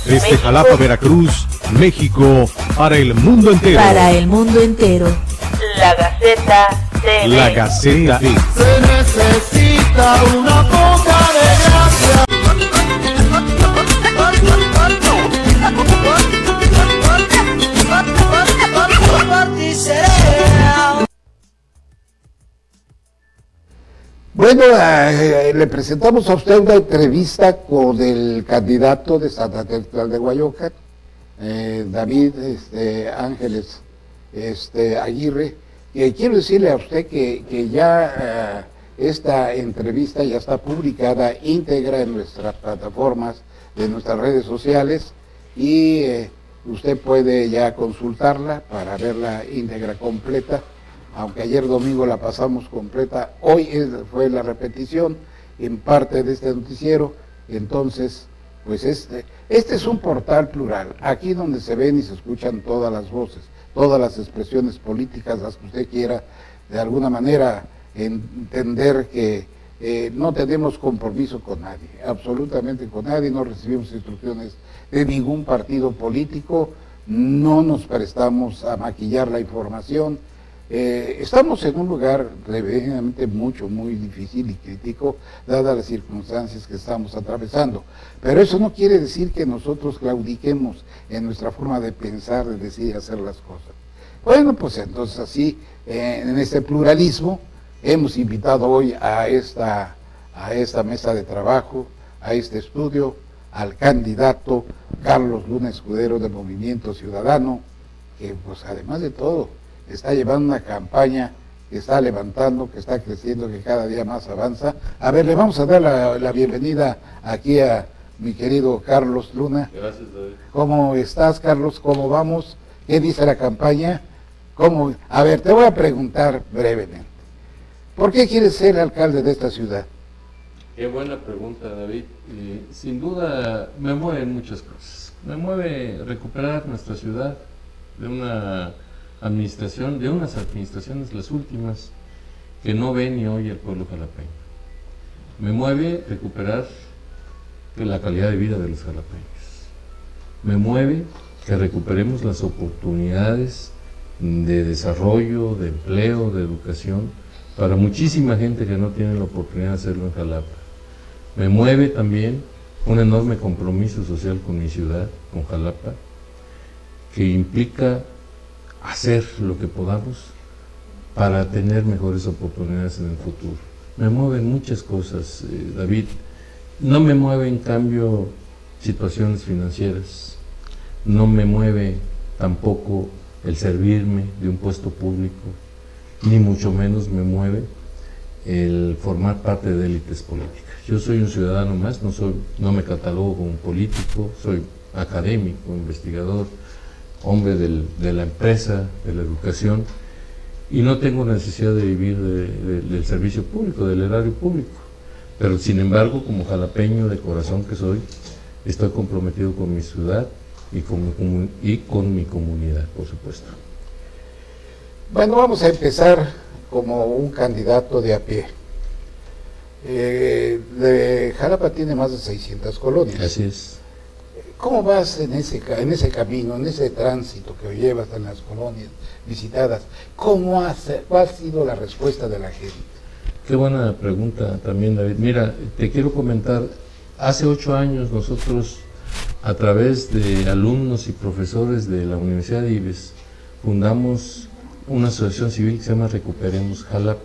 Desde Jalapa, Veracruz, México, para el mundo entero. Para el mundo entero. La Gaceta TV. La Gaceta. Se necesita una poca de gracia. Bueno, le presentamos a usted una entrevista con el candidato de Santa Teresa de Guayocan, David Ángeles Aguirre. Y quiero decirle a usted que ya esta entrevista ya está publicada íntegra en nuestras plataformas, de nuestras redes sociales, y usted puede ya consultarla para verla íntegra completa. Aunque ayer domingo la pasamos completa, hoy fue la repetición en parte de este noticiero. Entonces, pues este es un portal plural, aquí donde se ven y se escuchan todas las voces, todas las expresiones políticas, las que usted quiera, de alguna manera entender que no tenemos compromiso con nadie, absolutamente con nadie, no recibimos instrucciones de ningún partido político, no nos prestamos a maquillar la información. Estamos en un lugar realmente muy difícil y crítico, dadas las circunstancias que estamos atravesando. Pero eso no quiere decir que nosotros claudiquemos en nuestra forma de pensar, de decir y hacer las cosas. Bueno, pues entonces así, en este pluralismo, hemos invitado hoy a esta mesa de trabajo, a este estudio, al candidato Carlos Luna Escudero del Movimiento Ciudadano, que pues además de todo, está llevando una campaña que está levantando, que está creciendo, que cada día más avanza. A ver, le vamos a dar la bienvenida aquí a mi querido Carlos Luna. Gracias, David. ¿Cómo estás, Carlos? ¿Cómo vamos? ¿Qué dice la campaña? ¿Cómo? A ver, te voy a preguntar brevemente. ¿Por qué quieres ser alcalde de esta ciudad? Qué buena pregunta, David. Sin duda me mueven muchas cosas. Me mueve recuperar nuestra ciudad de unas administraciones, las últimas, que no ve ni oye el pueblo jalapeño. Me mueve recuperar la calidad de vida de los jalapeños. Me mueve que recuperemos las oportunidades de desarrollo, de empleo, de educación, para muchísima gente que no tiene la oportunidad de hacerlo en Jalapa. Me mueve también un enorme compromiso social con mi ciudad, con Jalapa, que implica hacer lo que podamos para tener mejores oportunidades en el futuro. Me mueven muchas cosas, David. No me mueve en cambio situaciones financieras, no me mueve tampoco el servirme de un puesto público, ni mucho menos me mueve el formar parte de élites políticas. Yo soy un ciudadano más, no me catalogo como político, soy académico, investigador, hombre de la empresa, de la educación, y no tengo necesidad de vivir del servicio público, del erario público. Pero sin embargo, como jalapeño de corazón que soy, estoy comprometido con mi ciudad y con mi comunidad, por supuesto. Bueno, vamos a empezar como un candidato de a pie. Jalapa tiene más de 600 colonias. Así es. ¿Cómo vas en ese camino, en ese tránsito que llevas en las colonias visitadas? ¿Cuál ha sido la respuesta de la gente? Qué buena pregunta también, David. Mira, te quiero comentar, hace 8 años nosotros, a través de alumnos y profesores de la Universidad de Ives, fundamos una asociación civil que se llama Recuperemos Jalapa.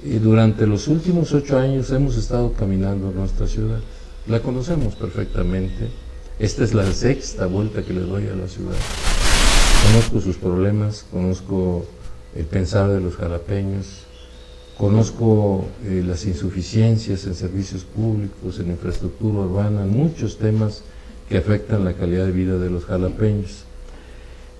Y durante los últimos 8 años hemos estado caminando en nuestra ciudad. La conocemos perfectamente. Esta es la 6ª vuelta que le doy a la ciudad. Conozco sus problemas, conozco el pensar de los jalapeños, conozco las insuficiencias en servicios públicos, en infraestructura urbana, muchos temas que afectan la calidad de vida de los jalapeños.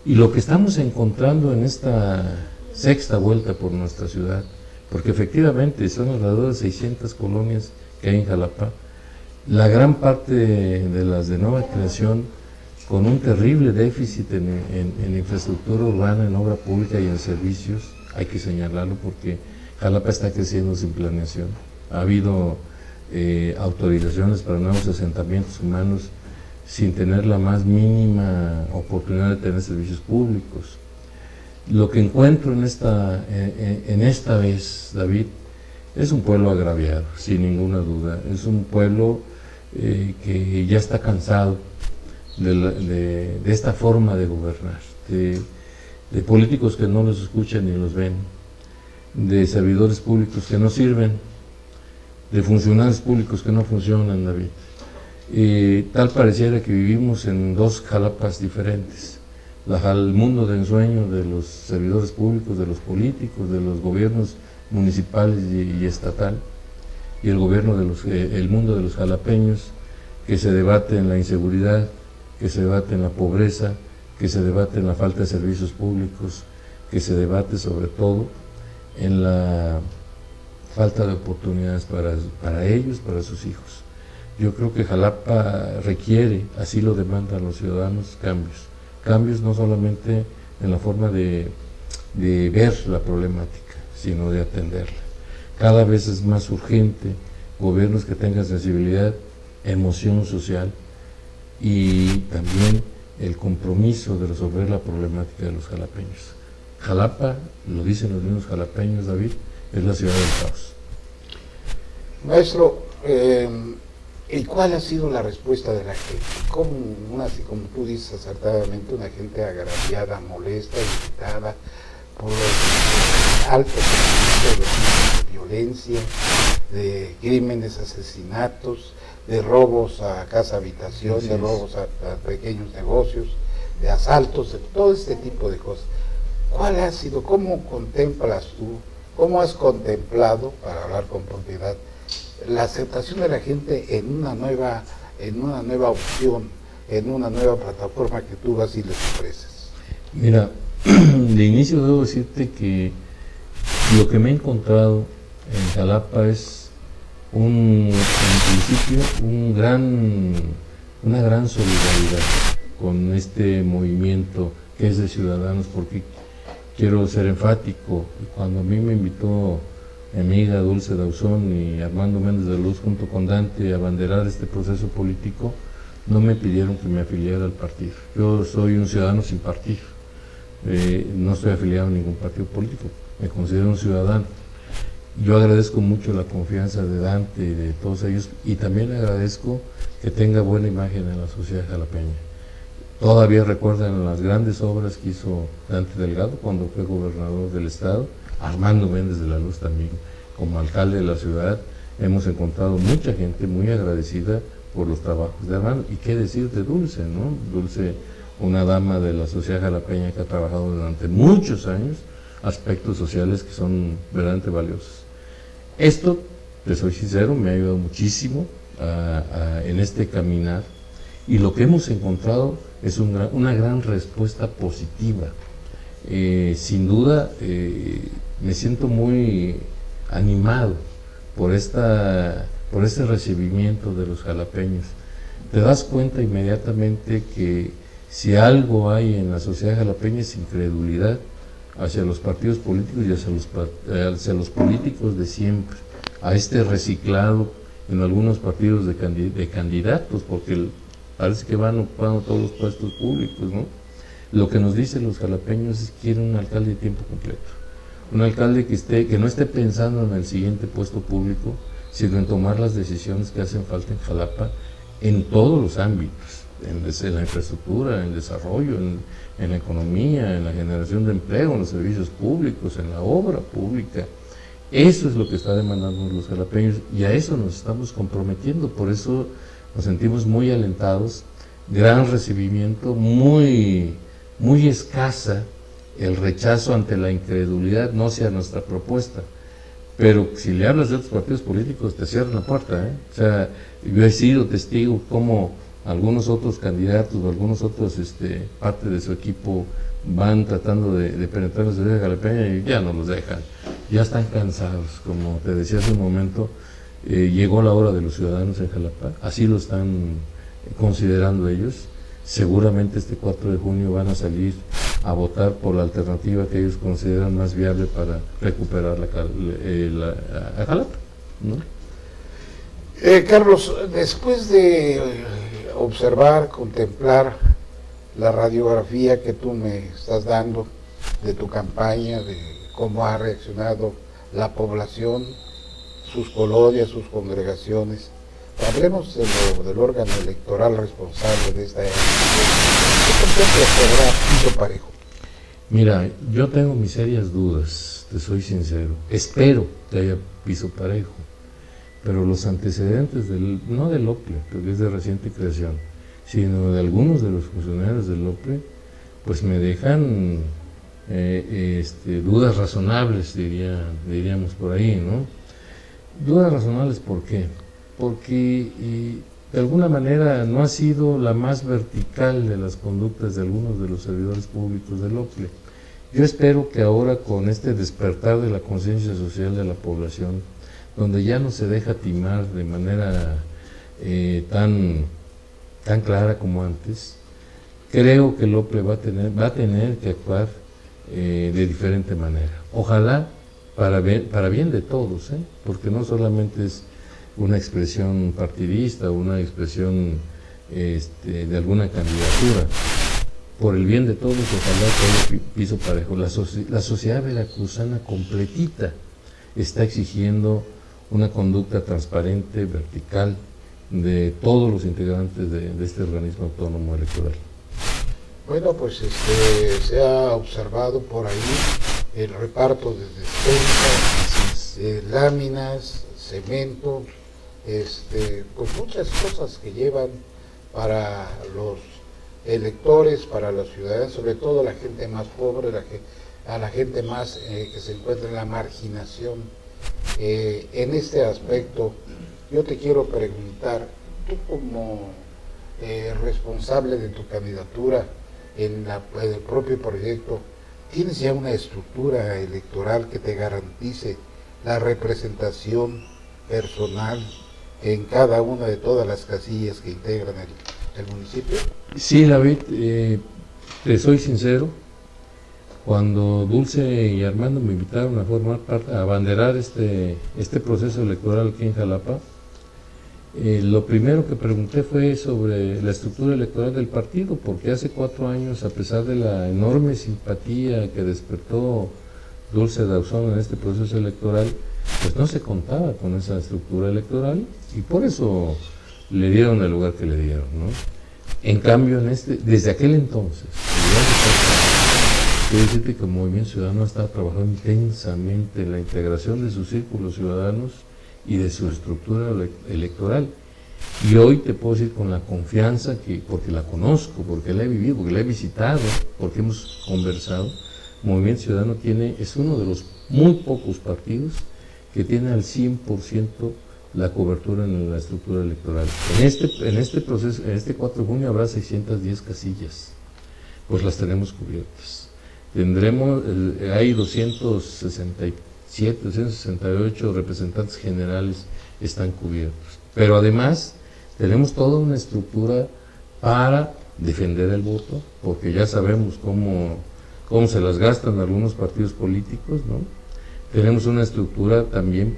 Y lo que estamos encontrando en esta 6ª vuelta por nuestra ciudad, porque efectivamente son alrededor de 600 colonias que hay en Jalapa, la gran parte de las de nueva creación, con un terrible déficit en infraestructura urbana, en obra pública y en servicios, hay que señalarlo porque Jalapa está creciendo sin planeación. Ha habido autorizaciones para nuevos asentamientos humanos sin tener la más mínima oportunidad de tener servicios públicos. Lo que encuentro en esta vez, David, es un pueblo agraviado, sin ninguna duda. Es un pueblo que ya está cansado de esta forma de gobernar, de políticos que no los escuchan ni los ven, de servidores públicos que no sirven, de funcionarios públicos que no funcionan, David. Tal pareciera que vivimos en dos Jalapas diferentes. El mundo de ensueño de los servidores públicos, de los políticos, de los gobiernos municipales y estatal, y el mundo de los jalapeños, que se debate en la inseguridad, que se debate en la pobreza, que se debate en la falta de servicios públicos, que se debate sobre todo en la falta de oportunidades para ellos, para sus hijos. Yo creo que Jalapa requiere, así lo demandan los ciudadanos, cambios no solamente en la forma de ver la problemática, sino de atenderla. Cada vez es más urgente gobiernos que tengan sensibilidad, emoción social y también el compromiso de resolver la problemática de los jalapeños. Jalapa, lo dicen los mismos jalapeños, David, es la ciudad del caos. Maestro, ¿y cuál ha sido la respuesta de la gente? Como tú dices acertadamente, una gente agraviada, molesta, irritada por los altos índices de violencia, de crímenes, asesinatos, de robos a casa habitación, de robos a pequeños negocios, de asaltos, de todo este tipo de cosas. ¿Cuál ha sido, cómo contemplas tú, cómo has contemplado, para hablar con propiedad, la aceptación de la gente en una nueva opción, en una nueva plataforma que tú vas y les ofreces? Mira, de inicio debo decirte que lo que me he encontrado en Jalapa es en principio una gran solidaridad con este movimiento que es de ciudadanos, porque quiero ser enfático. Cuando a mí me invitó mi amiga Dulce Dauzón y Armando Méndez de Luz junto con Dante a abanderar este proceso político, no me pidieron que me afiliara al partido. Yo soy un ciudadano sin partido, no estoy afiliado a ningún partido político, me considero un ciudadano. Yo agradezco mucho la confianza de Dante y de todos ellos, y también agradezco que tenga buena imagen en la sociedad jalapeña. Todavía recuerdan las grandes obras que hizo Dante Delgado cuando fue gobernador del estado, Armando Méndez de la Luz también, como alcalde de la ciudad. Hemos encontrado mucha gente muy agradecida por los trabajos de Armando, y qué decir de Dulce, ¿no? Dulce, una dama de la sociedad jalapeña que ha trabajado durante muchos años aspectos sociales que son verdaderamente valiosos. Esto, te soy sincero, me ha ayudado muchísimo en este caminar, y lo que hemos encontrado es una gran respuesta positiva. Sin duda, me siento muy animado por este recibimiento de los jalapeños. Te das cuenta inmediatamente que si algo hay en la sociedad jalapeña es incredulidad hacia los partidos políticos y hacia los políticos de siempre, a este reciclado en algunos partidos de candidatos, porque parece que van ocupando todos los puestos públicos, ¿no? Lo que nos dicen los jalapeños es que quieren un alcalde de tiempo completo, un alcalde que no esté pensando en el siguiente puesto público, sino en tomar las decisiones que hacen falta en Jalapa en todos los ámbitos, en la infraestructura, en el desarrollo, en la economía, en la generación de empleo, en los servicios públicos, en la obra pública. Eso es lo que está demandando los jalapeños, y a eso nos estamos comprometiendo. Por eso nos sentimos muy alentados, gran recibimiento, muy escasa el rechazo ante la incredulidad, no hacia nuestra propuesta. Pero si le hablas de otros partidos políticos, te cierran la puerta, ¿eh? O sea, yo he sido testigo cómo algunos otros candidatos o algunos otros parte de su equipo van tratando de penetrar la sociedad jalapeña y ya no los dejan, ya están cansados. Como te decía hace un momento, llegó la hora de los ciudadanos en Jalapa, así lo están considerando ellos. Seguramente este 4 de junio van a salir a votar por la alternativa que ellos consideran más viable para recuperar a Jalapa, ¿no? Carlos, después de observar, contemplar la radiografía que tú me estás dando de tu campaña, de cómo ha reaccionado la población, sus colonias, sus congregaciones. Hablemos del órgano electoral responsable de esta elección. ¿Qué contemplas que habrá piso parejo? Mira, yo tengo mis serias dudas, te soy sincero. Espero que haya piso parejo, pero los antecedentes, no del OPLE, porque es de reciente creación, sino de algunos de los funcionarios del OPLE, pues me dejan dudas razonables, diríamos por ahí, ¿no? Dudas razonables, ¿por qué? Porque de alguna manera no ha sido la más vertical de las conductas de algunos de los servidores públicos del OPLE. Yo espero que ahora, con este despertar de la conciencia social de la población, donde ya no se deja timar de manera tan clara como antes, creo que el OPLE va a tener que actuar de diferente manera. Ojalá para bien de todos, porque no solamente es una expresión partidista o una expresión de alguna candidatura. Por el bien de todos, ojalá que haya piso parejo. La sociedad veracruzana completita está exigiendo una conducta transparente, vertical, de todos los integrantes de este organismo autónomo electoral. Bueno, pues se ha observado por ahí el reparto de despensas, láminas, cemento, con muchas cosas que llevan para los electores, para los ciudadanos, sobre todo la gente más pobre, a la gente más que se encuentra en la marginación. En este aspecto, yo te quiero preguntar, tú como responsable de tu candidatura en el propio proyecto, ¿tienes ya una estructura electoral que te garantice la representación personal en cada una de todas las casillas que integran el municipio? Sí, David, te soy sincero, cuando Dulce y Armando me invitaron a formar parte, a abanderar este proceso electoral aquí en Jalapa, lo primero que pregunté fue sobre la estructura electoral del partido, porque hace 4 años, a pesar de la enorme simpatía que despertó Dulce Dauzón en este proceso electoral, pues no se contaba con esa estructura electoral y por eso le dieron el lugar que le dieron, ¿no? En cambio, desde aquel entonces, quiero decirte que el Movimiento Ciudadano está trabajando intensamente en la integración de sus círculos ciudadanos y de su estructura electoral. Y hoy te puedo decir con la confianza, porque la conozco, porque la he vivido, porque la he visitado, porque hemos conversado, Movimiento Ciudadano es uno de los muy pocos partidos que tiene al 100% la cobertura en la estructura electoral. En este proceso, en este 4 de junio habrá 610 casillas, pues las tenemos cubiertas. Hay 268 representantes generales están cubiertos, pero además tenemos toda una estructura para defender el voto, porque ya sabemos cómo se las gastan algunos partidos políticos, ¿no? Tenemos una estructura también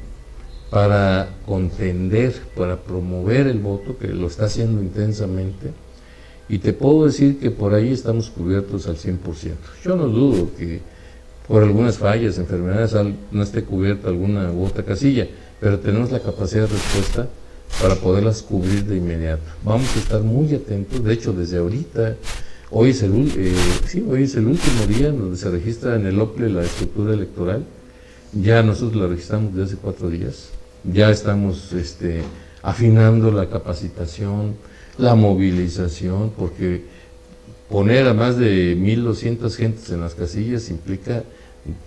para contender, para promover el voto, que lo está haciendo intensamente, y te puedo decir que por ahí estamos cubiertos al 100%. Yo no dudo que por algunas fallas, enfermedades, no esté cubierta alguna u otra casilla, pero tenemos la capacidad de respuesta para poderlas cubrir de inmediato. Vamos a estar muy atentos, de hecho desde ahorita, hoy es el último día en donde se registra en el OPLE la estructura electoral. Ya nosotros la registramos desde hace 4 días, ya estamos afinando la capacitación, la movilización, porque poner a más de 1,200 gentes en las casillas implica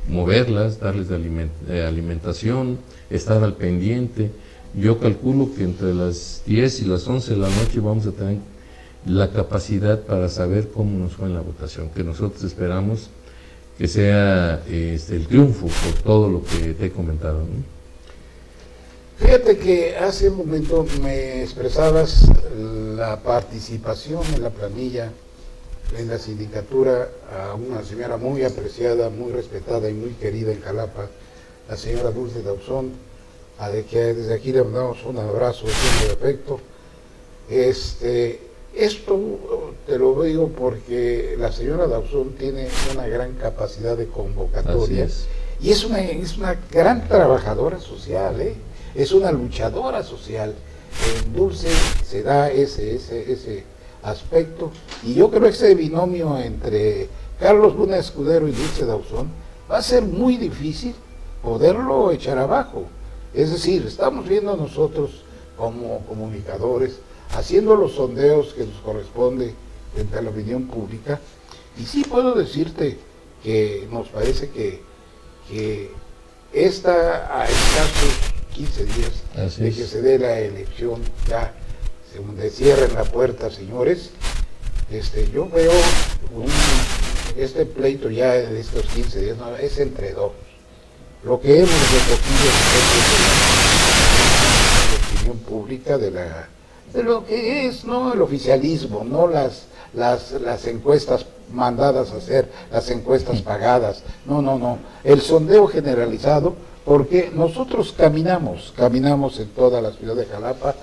moverlas, darles alimentación, estar al pendiente. Yo calculo que entre las 10 y las 11 de la noche vamos a tener la capacidad para saber cómo nos fue en la votación, que nosotros esperamos que sea el triunfo por todo lo que te he comentado, ¿no? Fíjate que hace un momento me expresabas la participación en la planilla, en la sindicatura, a una señora muy apreciada, muy respetada y muy querida en Jalapa, la señora Dulce Dauzón, a de que desde aquí le mandamos un abrazo lleno de afecto. Esto te lo digo porque la señora Dauzón tiene una gran capacidad de convocatoria y es una gran trabajadora social, es una luchadora social. En Dulce se da ese aspecto, y yo creo que ese binomio entre Carlos Luna Escudero y Dulce Dauzón va a ser muy difícil poderlo echar abajo. Es decir, estamos viendo nosotros como comunicadores, haciendo los sondeos que nos corresponde frente a la opinión pública, y sí puedo decirte que nos parece que a escasos 15 días de que se dé la elección, ya se cierren la puerta, señores, yo veo este pleito ya de estos 15 días, no, es entre dos. Lo que hemos recogido de la opinión pública, de lo que es, no el oficialismo, no las encuestas mandadas a hacer, las encuestas pagadas, no, el sondeo generalizado, porque nosotros caminamos en toda la ciudad de Jalapa,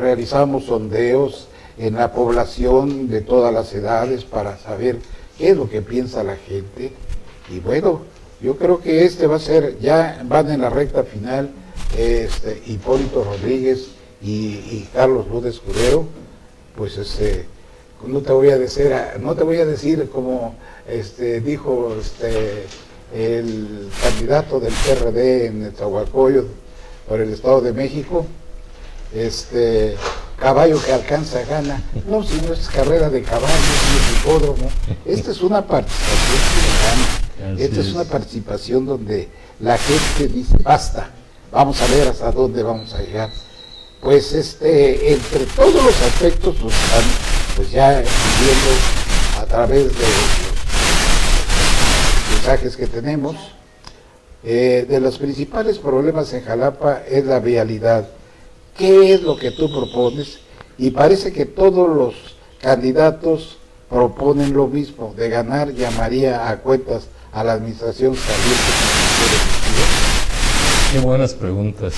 realizamos sondeos en la población de todas las edades para saber qué es lo que piensa la gente, y bueno, yo creo que va a ser, ya van en la recta final, Hipólito Rodríguez y Carlos Luna Escudero, pues no te voy a decir como dijo el candidato del PRD en Nezahualcóyotl por el Estado de México, caballo que alcanza gana. No, si no es carrera de caballos, no es hipódromo. Esta es una participación ciudadana. Esta es una participación donde la gente dice, basta, vamos a ver hasta dónde vamos a llegar. Pues entre todos los aspectos los están pues ya viendo a través de los mensajes que tenemos. De los principales problemas en Jalapa es la vialidad. ¿Qué es lo que tú propones? Y parece que todos los candidatos proponen lo mismo. De ganar, llamaría a cuentas a la administración saliente. Qué buenas preguntas.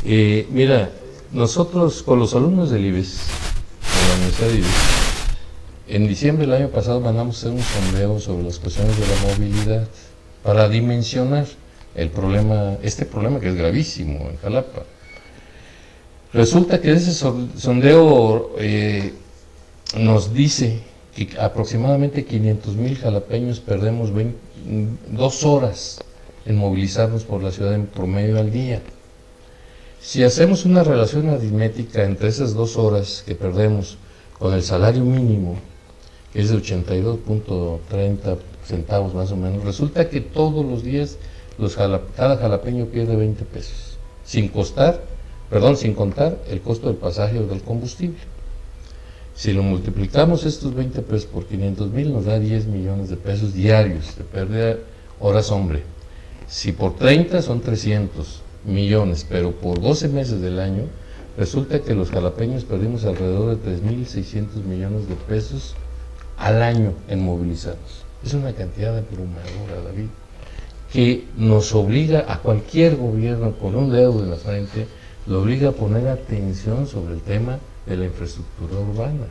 Mira, nosotros con los alumnos del IBES, de la Universidad de IBES, en diciembre del año pasado mandamos a hacer un sondeo sobre las cuestiones de la movilidad para dimensionar el problema, este problema que es gravísimo en Jalapa. Resulta que ese sondeo nos dice que aproximadamente 500,000 jalapeños perdemos 2 horas en movilizarnos por la ciudad en promedio al día. Si hacemos una relación aritmética entre esas 2 horas que perdemos con el salario mínimo, que es de 82.30 centavos más o menos, resulta que todos los días cada jalapeño pierde 20 pesos, sin contar el costo del pasaje o del combustible. Si lo multiplicamos estos 20 pesos por 500,000, nos da 10 millones de pesos diarios de pérdida horas hombre. Si por 30 son 300 millones, pero por 12 meses del año, resulta que los jalapeños perdimos alrededor de 3.600 millones de pesos al año en movilizarnos. Es una cantidad abrumadora, David, que nos obliga a cualquier gobierno con un dedo en la frente, lo obliga a poner atención sobre el tema de la infraestructura urbana.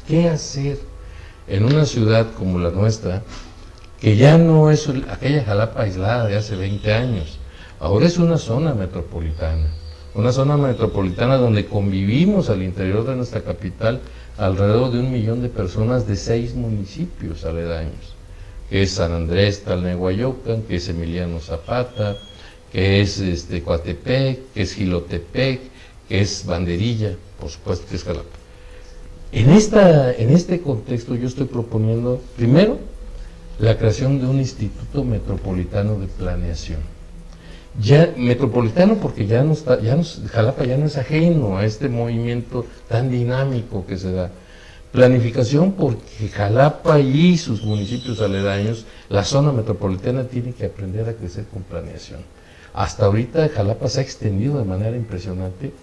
¿Qué hacer en una ciudad como la nuestra, que ya no es aquella Jalapa aislada de hace 20 años? Ahora es una zona metropolitana donde convivimos al interior de nuestra capital alrededor de 1 millón de personas de 6 municipios aledaños, que es San Andrés Tlalnehuayocan, que es Emiliano Zapata, que es Coatepec, que es Jilotepec, que es Banderilla, por supuesto que es Jalapa. En este contexto yo estoy proponiendo, primero, la creación de un Instituto Metropolitano de Planeación. Ya metropolitano porque Jalapa ya no es ajeno a este movimiento tan dinámico que se da. Planificación porque Jalapa y sus municipios aledaños, la zona metropolitana tiene que aprender a crecer con planeación. Hasta ahorita Jalapa se ha extendido de manera impresionante,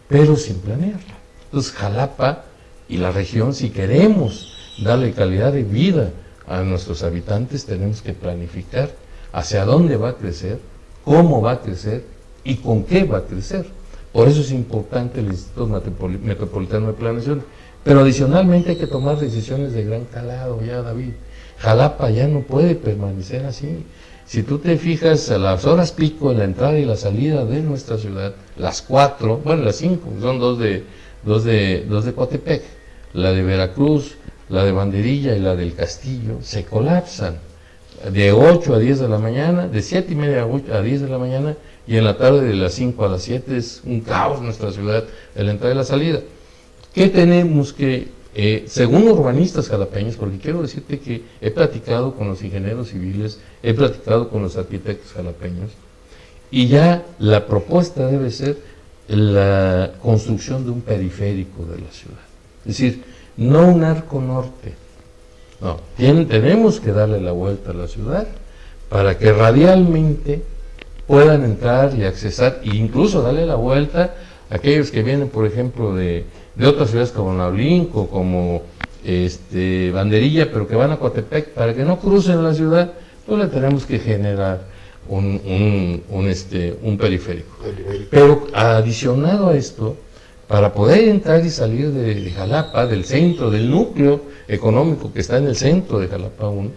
pero sin planearla. Entonces Jalapa y la región, si queremos darle calidad de vida a nuestros habitantes, tenemos que planificar hacia dónde va a crecer, cómo va a crecer y con qué va a crecer. Por eso es importante el Instituto Metropolitano de Planeación, Pero adicionalmente hay que tomar decisiones de gran calado ya, David. Jalapa ya no puede permanecer así. Si tú te fijas a las horas pico en la entrada y la salida de nuestra ciudad, las 4, bueno, las 5, son dos de Coatepec, la de Veracruz, la de Banderilla y la del Castillo, se colapsan de 8 a 10 de la mañana, de 7:30 a 10 de la mañana, y en la tarde de las 5 a las 7 es un caos nuestra ciudad, en la entrada y la salida. ¿Qué tenemos que, según urbanistas jalapeños, porque quiero decirte que he platicado con los ingenieros civiles, he platicado con los arquitectos jalapeños, y ya la propuesta debe ser la construcción de un periférico de la ciudad? Es decir, no un arco norte, no, tenemos que darle la vuelta a la ciudad para que radialmente puedan entrar y accesar, e incluso darle la vuelta a aquellos que vienen, por ejemplo, de otras ciudades como Naulinco, como Banderilla, pero que van a Coatepec, para que no crucen la ciudad, pues le tenemos que generar un periférico. Pero adicionado a esto, para poder entrar y salir de Jalapa, del centro, del núcleo económico que está en el centro de Jalapa 1,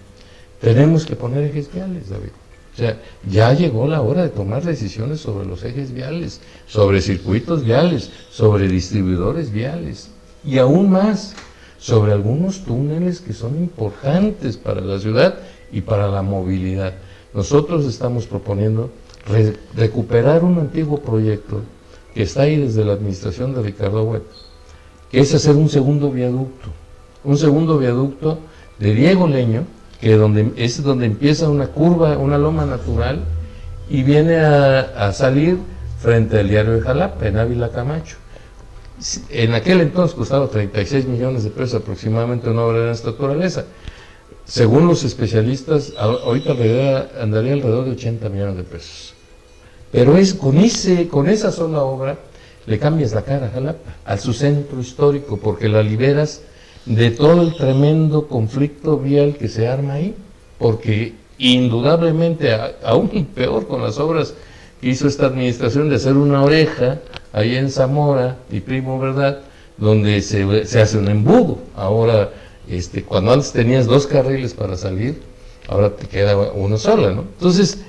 tenemos que poner ejes viales, David. O sea, ya llegó la hora de tomar decisiones sobre los ejes viales, sobre circuitos viales, sobre distribuidores viales, y aún más, sobre algunos túneles que son importantes para la ciudad y para la movilidad. Nosotros estamos proponiendo recuperar un antiguo proyecto que está ahí desde la administración de Ricardo Huet, que es hacer un segundo viaducto de Diego Leño, que es donde empieza una curva, una loma natural, y viene a salir frente al diario de Jalapa, en Ávila Camacho. En aquel entonces costaba 36 millones de pesos aproximadamente una obra de esta naturaleza. Según los especialistas, ahorita andaría alrededor de 80 millones de pesos. Pero con esa sola obra le cambias la cara a Jalapa, a su centro histórico, porque la liberas de todo el tremendo conflicto vial que se arma ahí, porque indudablemente, aún peor con las obras que hizo esta administración de hacer una oreja ahí en Zamora y Primo, ¿verdad?, donde se hace un embudo. Ahora, cuando antes tenías 2 carriles para salir, ahora te queda uno solo, ¿no? Entonces,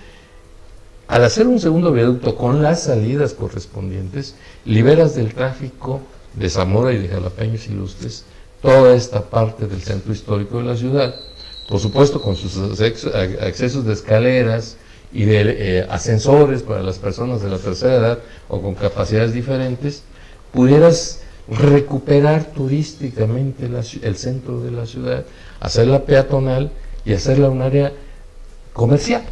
al hacer un segundo viaducto con las salidas correspondientes, liberas del tráfico de Zamora y de Jalapeños Ilustres toda esta parte del centro histórico de la ciudad, por supuesto con sus accesos de escaleras y de ascensores para las personas de la tercera edad o con capacidades diferentes. Pudieras recuperar turísticamente el centro de la ciudad, hacerla peatonal y hacerla un área comercial.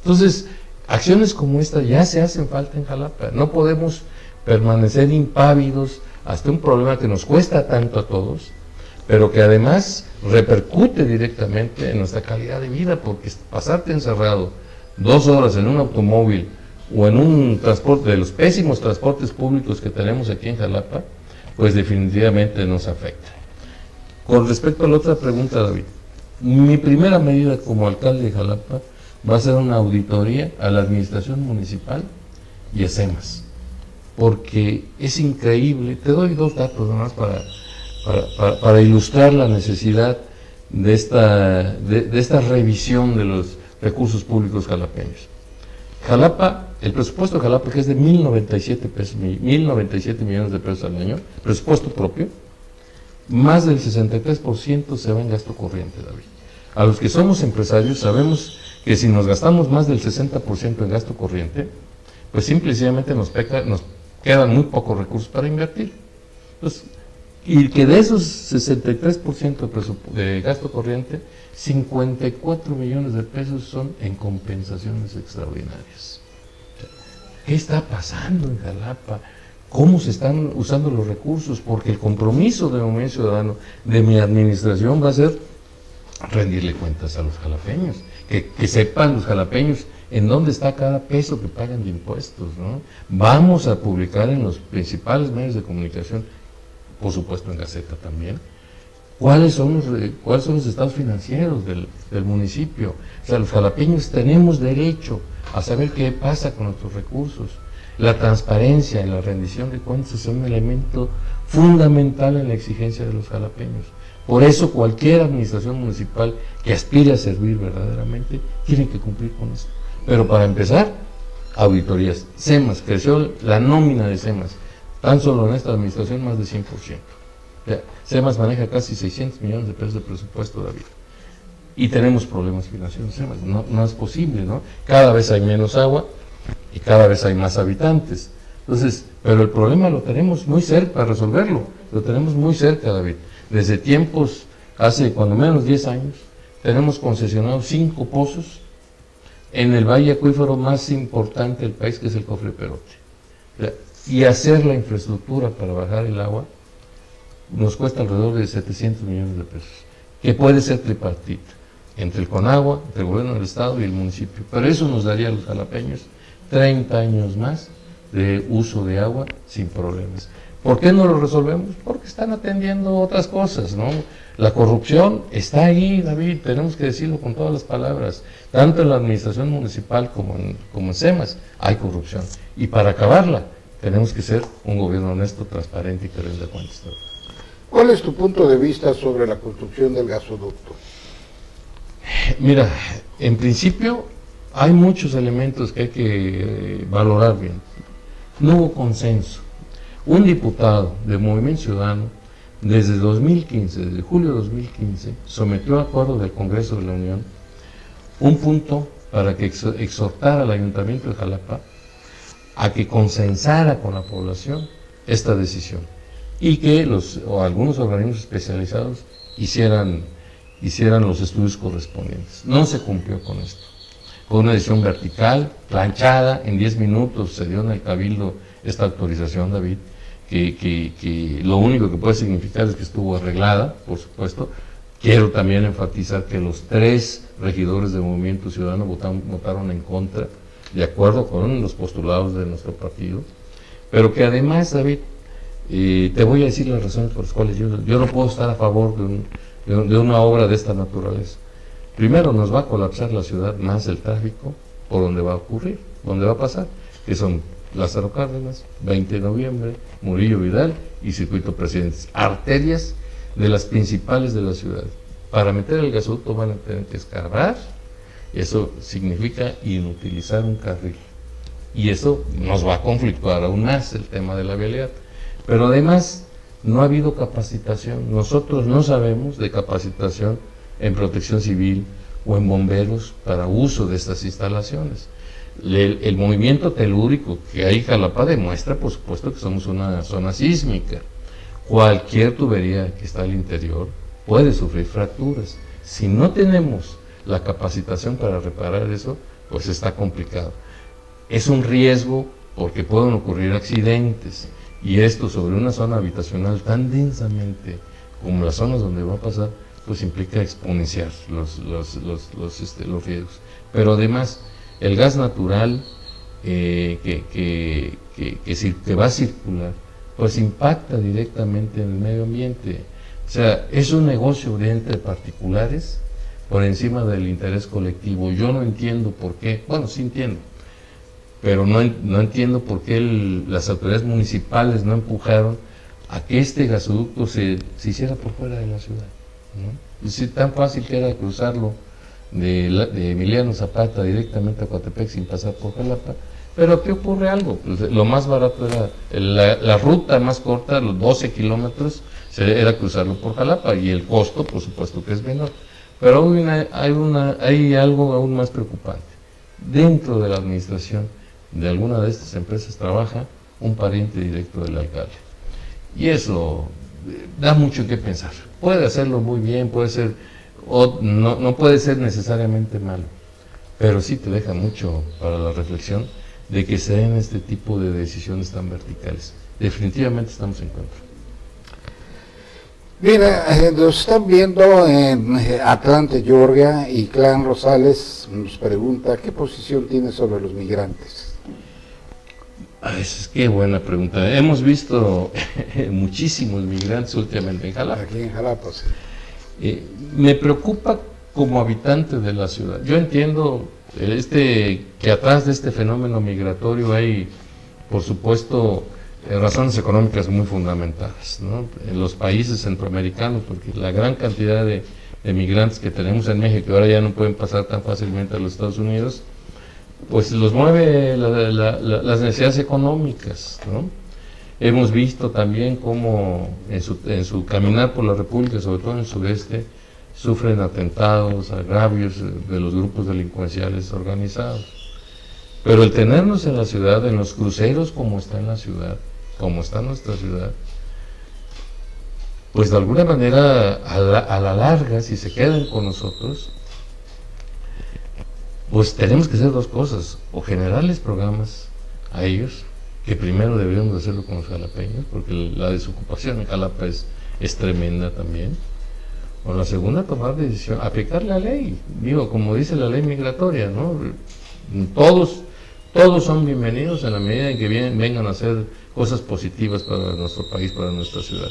Entonces, acciones como esta ya se hacen falta en Jalapa. No podemos permanecer impávidos ante un problema que nos cuesta tanto a todos, pero que además repercute directamente en nuestra calidad de vida, porque pasarte encerrado 2 horas en un automóvil o en un transporte, de los pésimos transportes públicos que tenemos aquí en Jalapa, pues definitivamente nos afecta. Con respecto a la otra pregunta, David, mi primera medida como alcalde de Jalapa va a ser una auditoría a la administración municipal y a CEMAS, porque es increíble. Te doy 2 datos nomás para ilustrar la necesidad de esta revisión de los recursos públicos jalapeños. Jalapa, el presupuesto de Jalapa, que es de 1.097 millones de pesos al año, presupuesto propio, más del 63% se va en gasto corriente, David. A los que somos empresarios sabemos que si nos gastamos más del 60% en gasto corriente, pues simplemente nos quedan muy pocos recursos para invertir. Entonces, y que de esos 63% de gasto corriente, 54 millones de pesos son en compensaciones extraordinarias. ¿Qué está pasando en Jalapa? ¿Cómo se están usando los recursos? Porque el compromiso de Movimiento Ciudadano, de mi administración, va a ser rendirle cuentas a los jalapeños, que sepan los jalapeños en dónde está cada peso que pagan de impuestos, ¿no? Vamos a publicar en los principales medios de comunicación, por supuesto en Gaceta también, cuáles son los estados financieros del municipio. O sea, los jalapeños tenemos derecho a saber qué pasa con nuestros recursos. La transparencia en la rendición de cuentas es un elemento fundamental en la exigencia de los jalapeños. Por eso cualquier administración municipal que aspire a servir verdaderamente tiene que cumplir con esto. Pero para empezar, auditorías. SEMAS, creció la nómina de SEMAS, tan solo en esta administración más de 100%. SEMAS maneja casi 600 millones de pesos de presupuesto, David. Y tenemos problemas financieros, SEMAS. No es posible, ¿no? Cada vez hay menos agua y cada vez hay más habitantes. Entonces, pero el problema lo tenemos muy cerca para resolverlo. Lo tenemos muy cerca, David. Desde tiempos, hace cuando menos 10 años, tenemos concesionados 5 pozos en el valle acuífero más importante del país, que es el Cofre Perote. Y hacer la infraestructura para bajar el agua nos cuesta alrededor de 700 millones de pesos, que puede ser tripartita, entre el CONAGUA, entre el gobierno del estado y el municipio. Pero eso nos daría a los jalapeños 30 años más de uso de agua sin problemas. ¿Por qué no lo resolvemos? Porque están atendiendo otras cosas, ¿no? La corrupción está ahí, David, tenemos que decirlo con todas las palabras. Tanto en la administración municipal como en SEMAS hay corrupción. Y para acabarla, tenemos que ser un gobierno honesto, transparente y que rinda cuentas. ¿Cuál es tu punto de vista sobre la construcción del gasoducto? Mira, en principio hay muchos elementos que hay que valorar bien. No hubo consenso. Un diputado de Movimiento Ciudadano, desde 2015, desde julio de 2015, sometió a acuerdo del Congreso de la Unión un punto para que exhortara al Ayuntamiento de Jalapa a que consensara con la población esta decisión y que algunos organismos especializados hicieran los estudios correspondientes. No se cumplió con esto. Fue una decisión vertical, planchada, en 10 minutos se dio en el Cabildo esta autorización, David, que lo único que puede significar es que estuvo arreglada, por supuesto. Quiero también enfatizar que los 3 regidores de Movimiento Ciudadano votaron en contra, de acuerdo con los postulados de nuestro partido, pero que además, David, te voy a decir las razones por las cuales yo no puedo estar a favor de una obra de esta naturaleza. Primero, nos va a colapsar la ciudad más el tráfico por donde va a ocurrir, donde va a pasar, que son Lázaro Cárdenas, 20 de noviembre, Murillo Vidal y Circuito Presidentes, arterias de las principales de la ciudad. Para meter el gasoducto van a tener que escarbar, eso significa inutilizar un carril, y eso nos va a conflictuar aún más el tema de la vialidad. Pero además, no ha habido capacitación, nosotros no sabemos de capacitación en protección civil o en bomberos para uso de estas instalaciones. El movimiento telúrico que hay en Jalapa demuestra, por supuesto, que somos una zona sísmica. Cualquier tubería que está al interior puede sufrir fracturas. Si no tenemos la capacitación para reparar eso, pues está complicado. Es un riesgo porque pueden ocurrir accidentes, y esto sobre una zona habitacional tan densamente como las zonas donde va a pasar, pues implica exponenciar los riesgos. Pero además, el gas natural que va a circular, pues impacta directamente en el medio ambiente. O sea, es un negocio de entre particulares por encima del interés colectivo. Yo no entiendo por qué, bueno, sí entiendo, pero no entiendo por qué las autoridades municipales no empujaron a que este gasoducto se hiciera por fuera de la ciudad, ¿no? Es decir, tan fácil que era cruzarlo de Emiliano Zapata directamente a Coatepec sin pasar por Jalapa. Pero aquí ocurre algo, pues, lo más barato era, la ruta más corta, los 12 kilómetros, era cruzarlo por Jalapa, y el costo, por supuesto, que es menor. Pero hay algo aún más preocupante. Dentro de la administración de alguna de estas empresas trabaja un pariente directo del alcalde. Y eso da mucho que pensar. Puede hacerlo muy bien, puede ser, no puede ser necesariamente malo, pero sí te deja mucho para la reflexión de que se den este tipo de decisiones tan verticales. Definitivamente estamos en contra. Mira, nos están viendo en Atlante, Georgia, y Clan Rosales nos pregunta ¿qué posición tiene sobre los migrantes? Qué buena pregunta. Hemos visto muchísimos migrantes últimamente en Jalapa. Aquí en Jalapa, sí. Me preocupa como habitante de la ciudad. Yo entiendo que atrás de este fenómeno migratorio hay por supuesto, razones económicas muy fundamentadas, ¿no? En los países centroamericanos, porque la gran cantidad de migrantes que tenemos en México, que ahora ya no pueden pasar tan fácilmente a los Estados Unidos, pues los mueve las necesidades económicas, ¿no? Hemos visto también cómo en su caminar por la República, sobre todo en el sureste, sufren atentados, agravios de los grupos delincuenciales organizados. Pero el tenernos en la ciudad, en los cruceros como está en la ciudad, como está nuestra ciudad, pues de alguna manera a la larga, si se quedan con nosotros, pues tenemos que hacer dos cosas: o generarles programas a ellos, que primero deberíamos hacerlo con los jalapeños, porque la desocupación en Jalapa es tremenda también. O la segunda, tomar decisión, aplicar la ley, digo, como dice la ley migratoria, ¿no? Todos son bienvenidos en la medida en que vengan a hacer cosas positivas para nuestro país, para nuestra ciudad.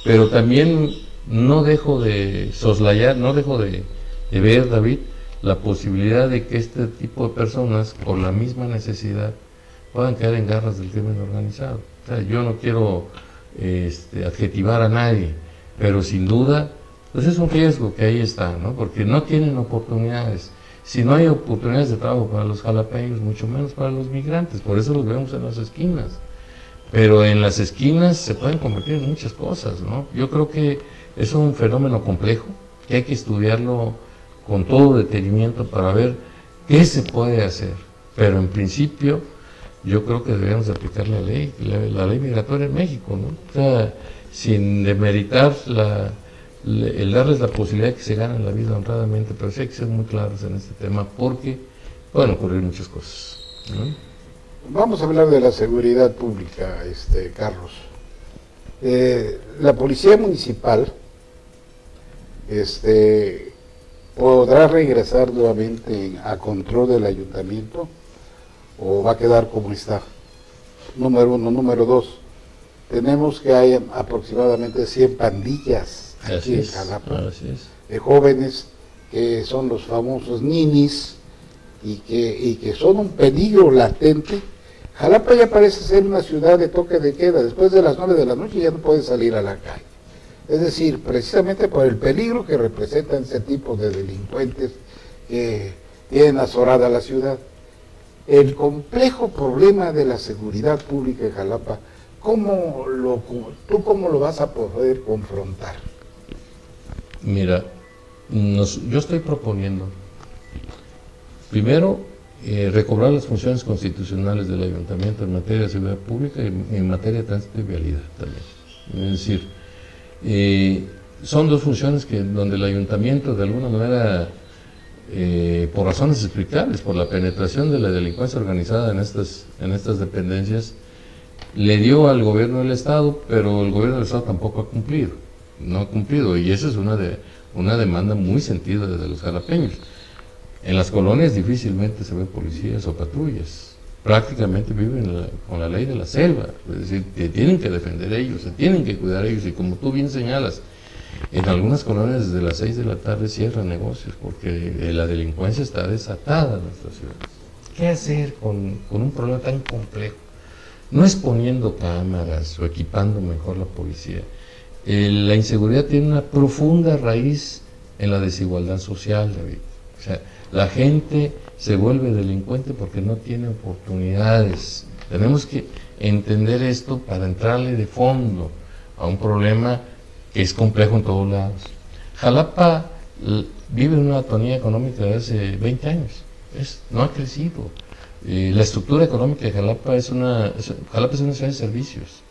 Pero también no dejo de soslayar, no dejo de ver, David, la posibilidad de que este tipo de personas, por la misma necesidad, puedan caer en garras del crimen organizado. O sea, yo no quiero adjetivar a nadie, pero sin duda, pues es un riesgo que ahí está, ¿no? Porque no tienen oportunidades. Si no hay oportunidades de trabajo para los jalapeños, mucho menos para los migrantes. Por eso los vemos en las esquinas. Pero en las esquinas se pueden convertir en muchas cosas, ¿no? Yo creo que es un fenómeno complejo, que hay que estudiarlo con todo detenimiento para ver qué se puede hacer. Pero en principio, yo creo que deberíamos aplicar la ley migratoria en México, ¿no? O sea, sin demeritar el darles la posibilidad de que se ganen la vida honradamente, pero sí hay que ser muy claros en este tema, porque pueden ocurrir muchas cosas, ¿no? Vamos a hablar de la seguridad pública, Carlos. La policía municipal podrá regresar nuevamente a control del ayuntamiento, o va a quedar como está. Número uno. Número dos, tenemos que hay aproximadamente 100 pandillas aquí en Jalapa, de jóvenes que son los famosos ninis y que son un peligro latente. Jalapa ya parece ser una ciudad de toque de queda. Después de las 9 de la noche ya no puedes salir a la calle. Es decir, precisamente por el peligro que representan ese tipo de delincuentes que tienen azorada la ciudad. El complejo problema de la seguridad pública en Jalapa, ¿tú cómo lo vas a poder confrontar? Mira, yo estoy proponiendo, primero, recobrar las funciones constitucionales del ayuntamiento en materia de seguridad pública y en materia de tránsito y vialidad también. Es decir, son dos funciones donde el ayuntamiento de alguna manera, por razones explicables, por la penetración de la delincuencia organizada en estas dependencias, le dio al gobierno del Estado, pero el gobierno del Estado tampoco ha cumplido, no ha cumplido, y esa es una demanda muy sentida desde los jalapeños. En las colonias difícilmente se ven policías o patrullas, prácticamente viven con la ley de la selva, es decir, que tienen que defender ellos, se tienen que cuidar ellos, y como tú bien señalas, en algunas colonias desde las 6 de la tarde cierran negocios, porque la delincuencia está desatada en nuestra ciudad. ¿Qué hacer con un problema tan complejo? No es poniendo cámaras o equipando mejor la policía. La inseguridad tiene una profunda raíz en la desigualdad social, David. O sea, la gente se vuelve delincuente porque no tiene oportunidades. Tenemos que entender esto para entrarle de fondo a un problema que es complejo en todos lados. Jalapa vive una atonía económica de hace 20 años. No ha crecido. La estructura económica de Jalapa es una ciudad de servicios,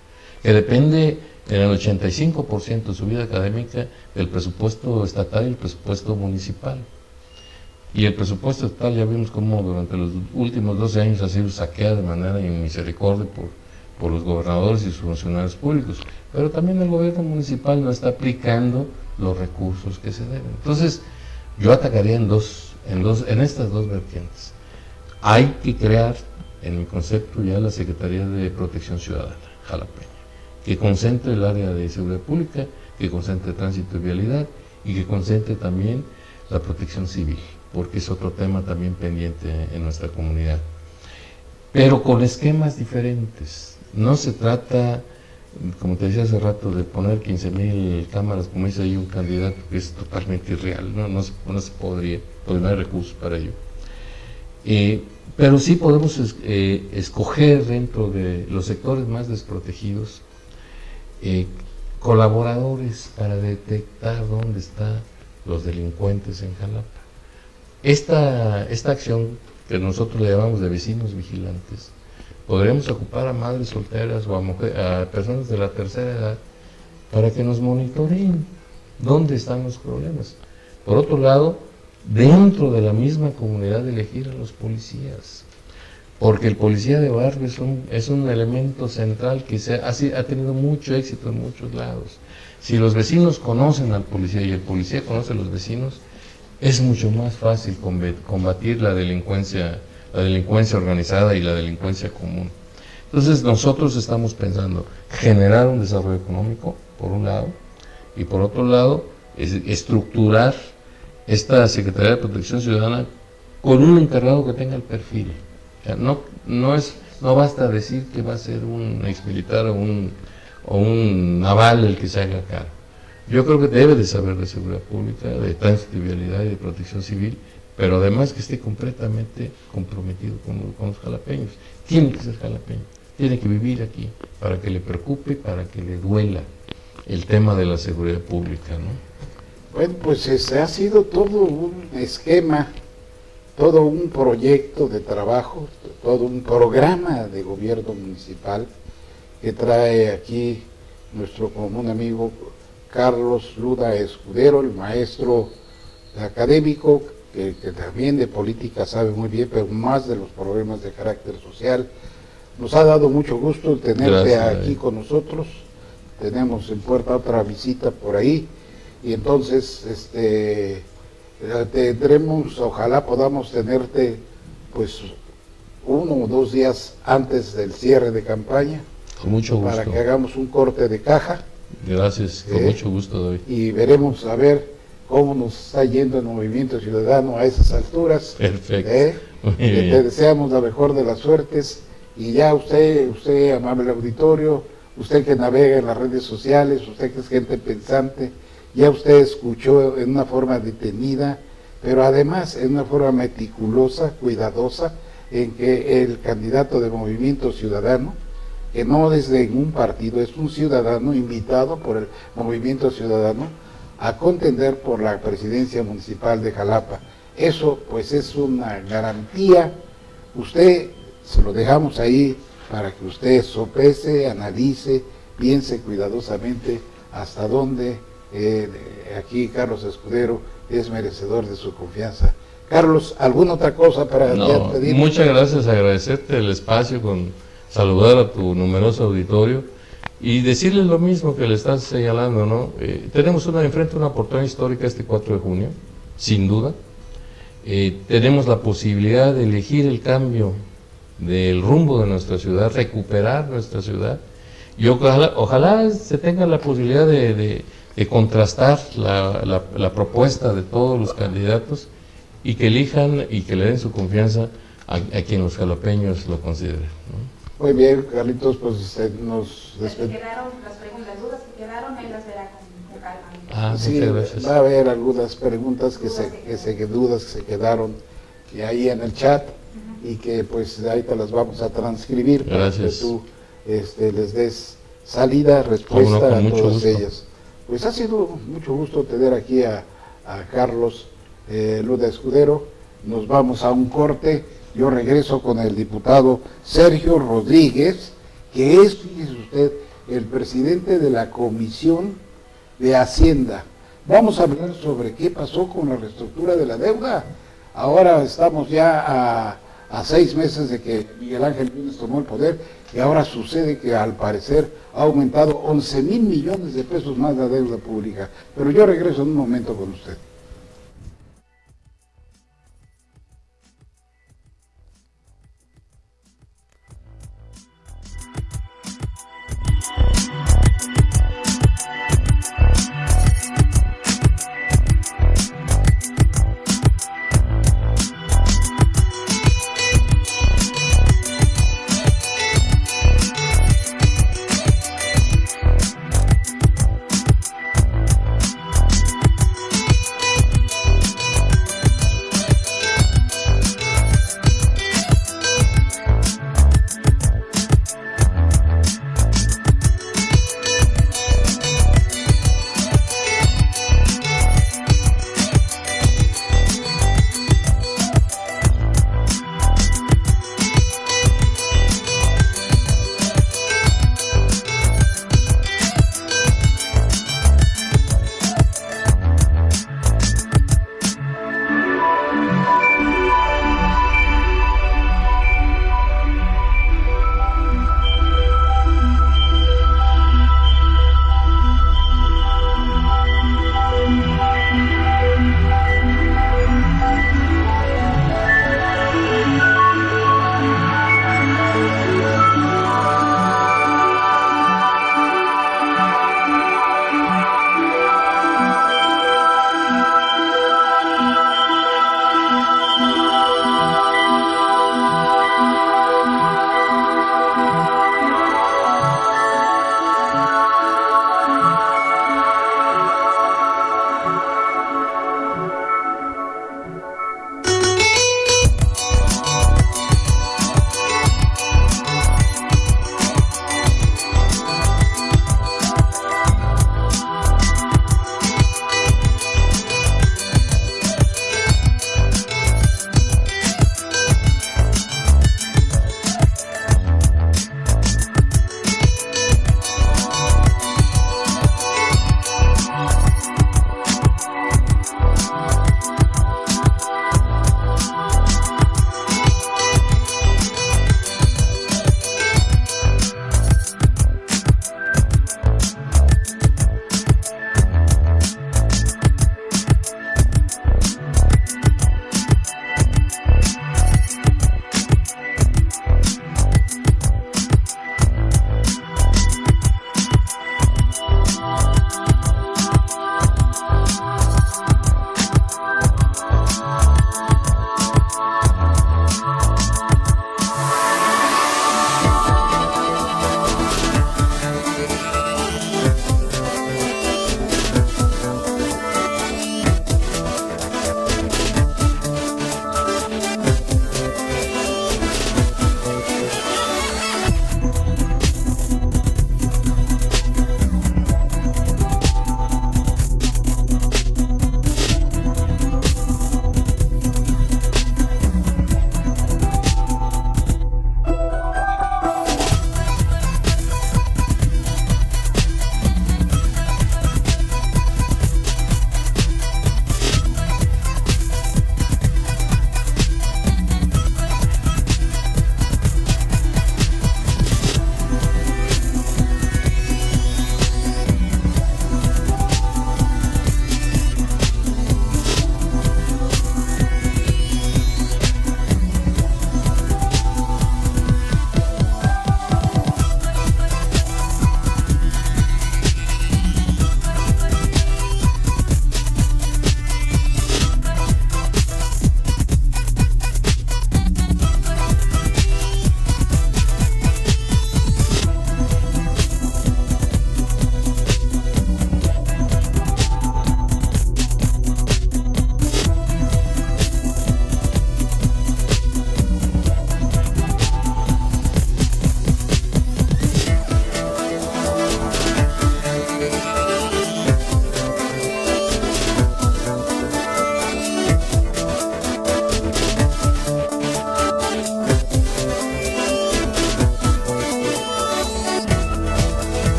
que depende en el 85% de su vida académica del presupuesto estatal y el presupuesto municipal. Y el presupuesto estatal ya vimos cómo durante los últimos 12 años ha sido saqueado de manera inmisericordia por los gobernadores y sus funcionarios públicos. Pero también el gobierno municipal no está aplicando los recursos que se deben. Entonces, yo atacaría en estas dos vertientes. Hay que crear, en mi concepto, ya la Secretaría de Protección Ciudadana jalapeña, que concentre el área de seguridad pública, que concentre tránsito y vialidad, y que concentre también la protección civil, porque es otro tema también pendiente en nuestra comunidad. pero con esquemas diferentes. No se trata, como te decía hace rato, de poner 15,000 cámaras, como dice ahí un candidato, que es totalmente irreal, no se podría, porque no hay recursos para ello. Pero sí podemos escoger dentro de los sectores más desprotegidos colaboradores para detectar dónde están los delincuentes en Jalapa. Esta acción que nosotros le llamamos de vecinos vigilantes, podremos ocupar a madres solteras o a personas de la tercera edad para que nos monitoreen dónde están los problemas. Por otro lado, dentro de la misma comunidad, elegir a los policías, porque el policía de barrio es un elemento central que ha tenido mucho éxito en muchos lados. Si los vecinos conocen al policía y el policía conoce a los vecinos, es mucho más fácil combatir la delincuencia organizada y la delincuencia común. Entonces nosotros estamos pensando generar un desarrollo económico, por un lado, y por otro lado, estructurar esta Secretaría de Protección Ciudadana con un encargado que tenga el perfil. O sea, no basta decir que va a ser un exmilitar o un naval el que se haga cargo. Yo creo que debe de saber de seguridad pública, de tránsito y vialidad y de protección civil, pero además que esté completamente comprometido con los jalapeños. Tiene que ser jalapeño, tiene que vivir aquí para que le preocupe, para que le duela el tema de la seguridad pública, ¿no? Bueno, pues ha sido todo un esquema, todo un proyecto de trabajo, todo un programa de gobierno municipal que trae aquí nuestro común amigo Carlos Luda Escudero, el maestro académico, que también de política sabe muy bien, pero más de los problemas de carácter social. Nos ha dado mucho gusto tenerte aquí con nosotros. Tenemos en puerta otra visita por ahí, y entonces tendremos, ojalá podamos tenerte pues 1 o 2 días antes del cierre de campaña. Con mucho gusto. Para que hagamos un corte de caja. Gracias, con mucho gusto, David. Y veremos a ver cómo nos está yendo el Movimiento Ciudadano a esas alturas. Perfecto. Te deseamos la mejor de las suertes, y ya usted amable auditorio, usted que navega en las redes sociales, usted que es gente pensante, ya usted escuchó en una forma detenida, pero además en una forma meticulosa, cuidadosa, en que el candidato de Movimiento Ciudadano, que no es de un partido, es un ciudadano invitado por el Movimiento Ciudadano a contender por la presidencia municipal de Jalapa. Eso pues es una garantía. Usted se lo dejamos ahí para que usted sopese, analice, piense cuidadosamente hasta dónde aquí Carlos Escudero es merecedor de su confianza. Carlos, ¿alguna otra cosa para pedir? Muchas gracias, agradecerte el espacio, saludar a tu numeroso auditorio y decirles lo mismo que le estás señalando, ¿no? Tenemos enfrente una oportunidad histórica este 4 de junio, sin duda. Tenemos la posibilidad de elegir el cambio del rumbo de nuestra ciudad, recuperar nuestra ciudad, y ojalá se tenga la posibilidad de contrastar la propuesta de todos los candidatos y que elijan y que le den su confianza a quien los jalapeños lo consideren, ¿no? Muy bien, Carlitos, pues nos despedimos. Las dudas que quedaron, él las verá con calma. Sí, va a haber algunas preguntas que se quedaron ahí en el chat, y que pues ahí te las vamos a transcribir. Gracias. Para que tú les des salida, respuesta a todas ellas. Pues ha sido mucho gusto tener aquí a Carlos Luda Escudero. Nos vamos a un corte. Yo regreso con el diputado Sergio Rodríguez, que es, fíjese usted, el presidente de la Comisión de Hacienda. Vamos a hablar sobre qué pasó con la reestructura de la deuda. Ahora estamos ya a 6 meses de que Miguel Ángel Yunes tomó el poder, y ahora sucede que al parecer ha aumentado 11,000 millones de pesos más la deuda pública. Pero yo regreso en un momento con usted.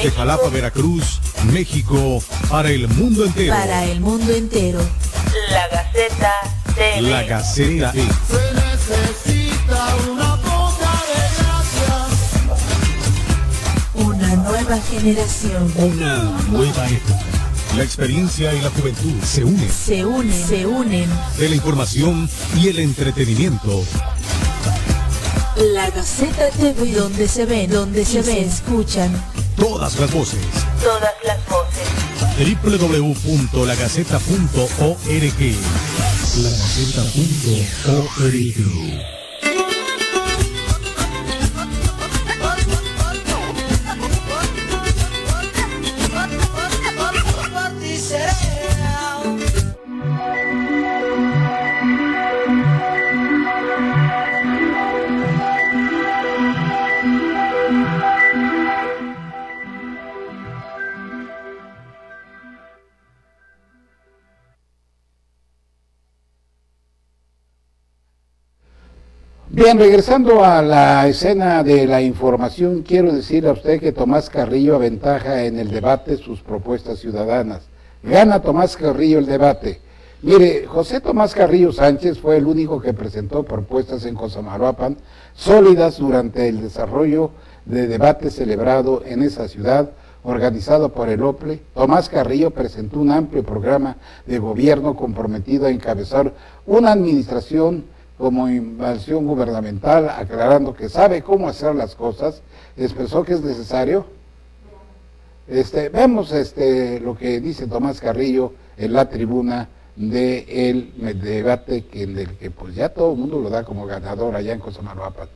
Desde Jalapa, Veracruz, México, para el mundo entero. Para el mundo entero. La Gaceta TV. La Gaceta TV. Se necesita una poca de gracia. Una nueva generación. Una nueva época. La experiencia y la juventud se unen. Se unen. De la información y el entretenimiento. La Gaceta TV, donde se ven, donde se escuchan Todas las voces. Todas las voces. www.lagaceta.org. Lagaceta.org. Bien, regresando a la escena de la información, quiero decirle a usted que Tomás Carrillo aventaja en el debate sus propuestas ciudadanas. Gana Tomás Carrillo el debate. Mire, José Tomás Carrillo Sánchez fue el único que presentó propuestas en Cosamaloapan sólidas durante el desarrollo de debate celebrado en esa ciudad, organizado por el OPLE. Tomás Carrillo presentó un amplio programa de gobierno comprometido a encabezar una administración como invasión gubernamental, aclarando que sabe cómo hacer las cosas. Expresó que es necesario. Vemos lo que dice Tomás Carrillo en la tribuna del debate en el que pues ya todo el mundo lo da como ganador allá en Cosamaloapan.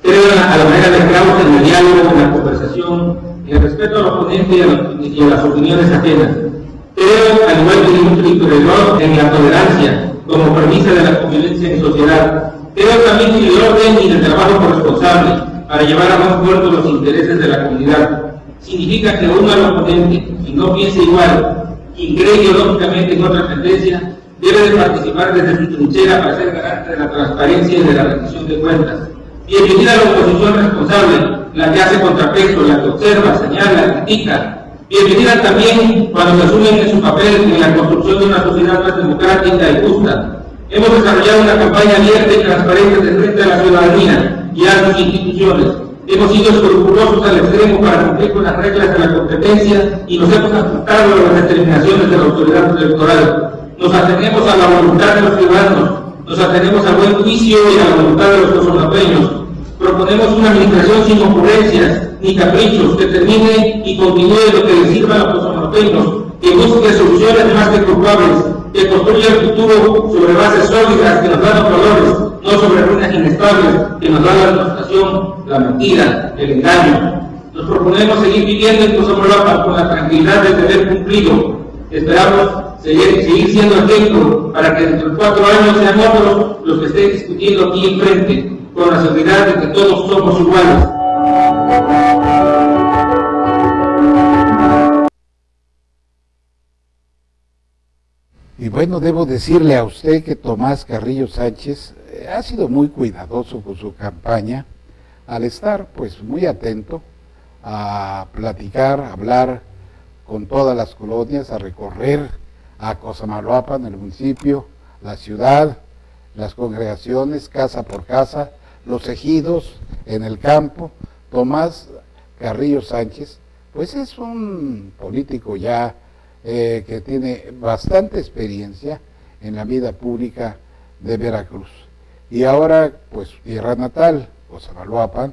Creo a la manera de entramos en el diálogo, en la conversación, en el respeto al oponente y a las opiniones ajenas. Creo, al igual que nuestro historiador, en la tolerancia como premisa de la convivencia en sociedad. Creo también en el orden y el trabajo corresponsable para llevar a buen puerto los intereses de la comunidad. Significa que uno al oponente, quien no piense igual, quien cree ideológicamente en otra tendencia, debe de participar desde su trinchera para ser garante de la transparencia y de la rendición de cuentas. Bienvenida a la oposición responsable, la que hace contrapeso, la que observa, señala, critica. Bienvenida también cuando se asumen en su papel en la construcción de una sociedad más democrática y justa. Hemos desarrollado una campaña abierta y transparente de frente a la ciudadanía y a sus instituciones. Hemos sido escrupulosos al extremo para cumplir con las reglas de la competencia y nos hemos ajustado a las determinaciones de la autoridad electoral. Nos atenemos a la voluntad de los ciudadanos. Nos atenemos al buen juicio y a la voluntad de los cosamaloapeños. Proponemos una administración sin ocurrencias ni caprichos, que termine y continúe lo que le sirva a los cosamaloapeños, que busque soluciones más que culpables, que construya el futuro sobre bases sólidas que nos dan los valores, no sobre ruinas inestables que nos dan la demostración, la mentira, el engaño. Nos proponemos seguir viviendo en Cosamaloapan con la tranquilidad de deber cumplido. Esperamos seguir siendo ejemplo para que dentro de 4 años sean otros los que estén discutiendo aquí enfrente, con la seguridad de que todos somos iguales. Y bueno, debo decirle a usted que Tomás Carrillo Sánchez ha sido muy cuidadoso con su campaña, al estar pues muy atento a platicar, a hablar con todas las colonias, a recorrer a Cosamaloapan, el municipio, la ciudad, las congregaciones, casa por casa, los ejidos en el campo. Tomás Carrillo Sánchez pues es un político ya que tiene bastante experiencia en la vida pública de Veracruz. Y ahora, pues, tierra natal, Cosamaloapan,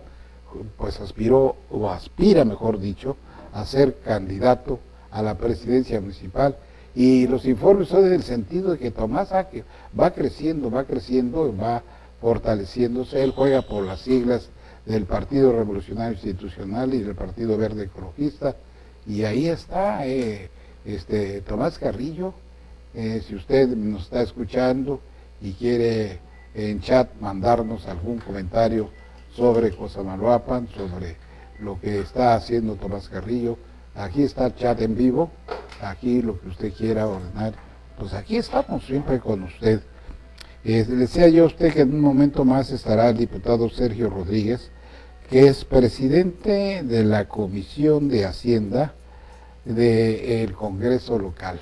pues aspiró, o aspira, mejor dicho, a ser candidato a la presidencia municipal. Y los informes son en el sentido de que Tomás va creciendo, va fortaleciéndose. Él juega por las siglas del Partido Revolucionario Institucional y del Partido Verde Ecologista. Y ahí está Tomás Carrillo. Si usted nos está escuchando y quiere en chat mandarnos algún comentario sobre Cosamaloapan, sobre lo que está haciendo Tomás Carrillo, aquí está el chat en vivo, aquí lo que usted quiera ordenar, pues aquí estamos siempre con usted. Le decía yo a usted que en un momento más estará el diputado Sergio Rodríguez, que es presidente de la Comisión de Hacienda del Congreso local.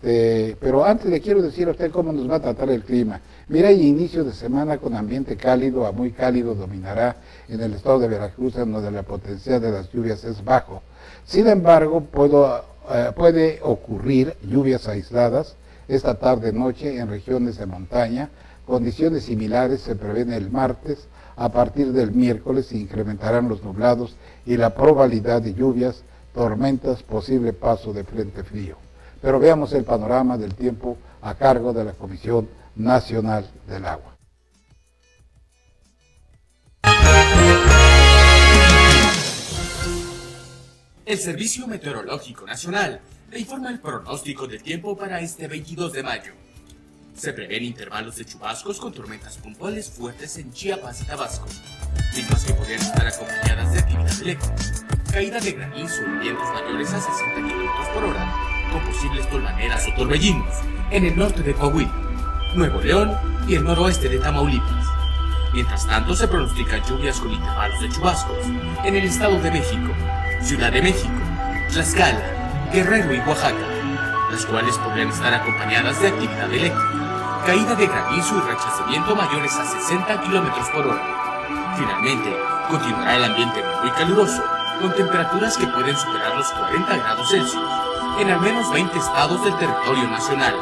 Pero antes le quiero decir a usted cómo nos va a tratar el clima. Mira, el inicio de semana con ambiente cálido a muy cálido dominará en el estado de Veracruz, en donde la potencial de las lluvias es bajo. Sin embargo, puede ocurrir lluvias aisladas esta tarde-noche en regiones de montaña. Condiciones similares se prevén el martes. A partir del miércoles se incrementarán los nublados y la probabilidad de lluvias, tormentas, posible paso de frente frío. Pero veamos el panorama del tiempo a cargo de la Comisión Nacional del Agua. El Servicio Meteorológico Nacional le informa el pronóstico del tiempo para este 22 de mayo. Se prevén intervalos de chubascos con tormentas puntuales fuertes en Chiapas y Tabasco, mismas que podrían estar acompañadas de actividad eléctrica, caída de granizo y vientos mayores a 60 km por hora, con posibles tolvaneras o torbellinos en el norte de Coahuila, Nuevo León y el noroeste de Tamaulipas. Mientras tanto, se pronostican lluvias con intervalos de chubascos en el Estado de México, Ciudad de México, Tlaxcala, Guerrero y Oaxaca, las cuales podrían estar acompañadas de actividad eléctrica, caída de granizo y rachas de viento mayores a 60 km por hora. Finalmente, continuará el ambiente muy caluroso, con temperaturas que pueden superar los 40 grados Celsius en al menos 20 estados del territorio nacional,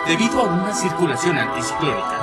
debido a una circulación anticiclónica